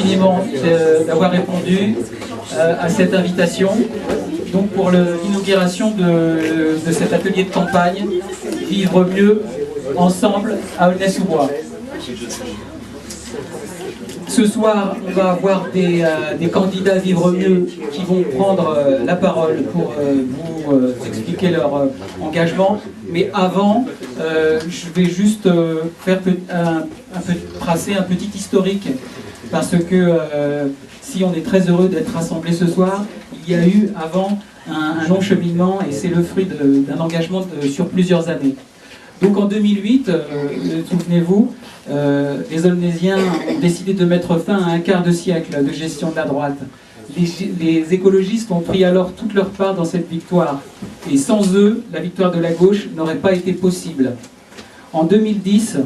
infiniment d'avoir répondu à cette invitation. Donc pour l'inauguration de cet atelier de campagne, Vivre mieux ensemble à Aulnay-sous-Bois. Ce soir, on va avoir des candidats Vivre mieux qui vont prendre la parole pour vous expliquer leur engagement. Mais avant, je vais juste faire tracer un petit historique, parce que si on est très heureux d'être rassemblés ce soir, il y a eu avant un long cheminement et c'est le fruit d'un engagement sur plusieurs années. Donc en 2008, souvenez-vous, les Aulnaysiens ont décidé de mettre fin à un quart de siècle de gestion de la droite. Les écologistes ont pris alors toute leur part dans cette victoire. Et sans eux, la victoire de la gauche n'aurait pas été possible. En 2010,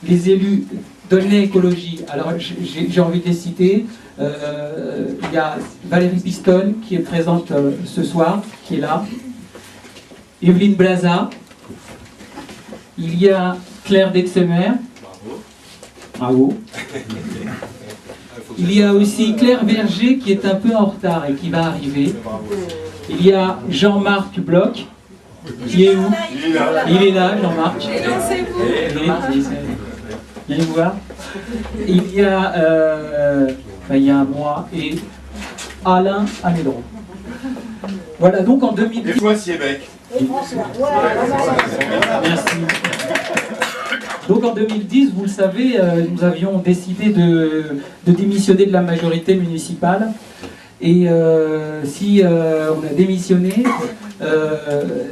les élus d'Aulnay Écologie, alors j'ai envie de les citer, il y a Valérie Piston qui est présente ce soir, qui est là, Evelyne Blaza, il y a Claire Dexemer, bravo. Il y a aussi Claire Verger qui est un peu en retard et qui va arriver. Il y a Jean-Marc Bloch, qui est où? Il est là, Jean-Marc. Viens nous voir. Il y a moi et Alain Amédron. Voilà, donc en 2010... Et moi, Siebec. Merci. Donc en 2010, vous le savez, nous avions décidé de démissionner de la majorité municipale. Et si on a démissionné,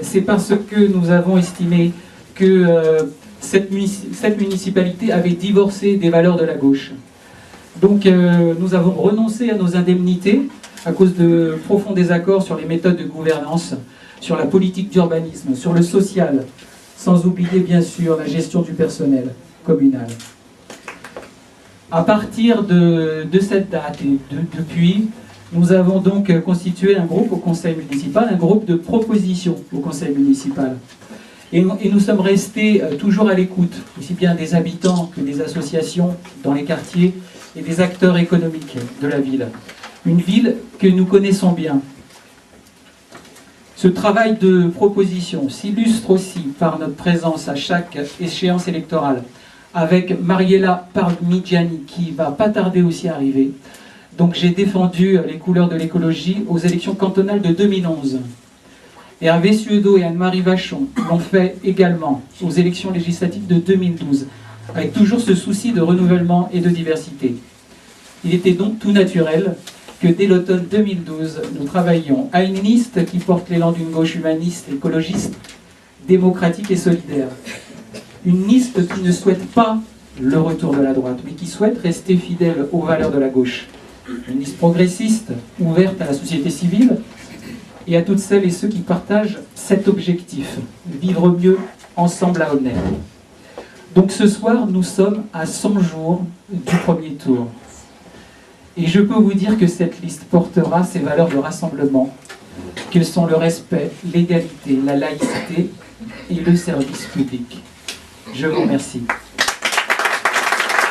c'est parce que nous avons estimé que cette municipalité avait divorcé des valeurs de la gauche. Donc nous avons renoncé à nos indemnités à cause de profonds désaccords sur les méthodes de gouvernance, sur la politique d'urbanisme, sur le social, sans oublier bien sûr la gestion du personnel communal. À partir de cette date et depuis, nous avons donc constitué un groupe au conseil municipal, un groupe de proposition au conseil municipal. Et nous sommes restés toujours à l'écoute, aussi bien des habitants que des associations dans les quartiers et des acteurs économiques de la ville. Une ville que nous connaissons bien. Ce travail de proposition s'illustre aussi par notre présence à chaque échéance électorale avec Mariella Parmigiani qui va pas tarder aussi à arriver. Donc j'ai défendu les couleurs de l'écologie aux élections cantonales de 2011. Hervé Suedo et Anne-Marie Vachon l'ont fait également aux élections législatives de 2012, avec toujours ce souci de renouvellement et de diversité. Il était donc tout naturel que dès l'automne 2012, nous travaillions à une liste qui porte l'élan d'une gauche humaniste, écologiste, démocratique et solidaire. Une liste qui ne souhaite pas le retour de la droite, mais qui souhaite rester fidèle aux valeurs de la gauche. Une liste progressiste, ouverte à la société civile et à toutes celles et ceux qui partagent cet objectif, vivre mieux ensemble à Aulnay. Donc ce soir, nous sommes à 100 jours du premier tour. Et je peux vous dire que cette liste portera ces valeurs de rassemblement, qu'elles sont le respect, l'égalité, la laïcité et le service public. Je vous remercie.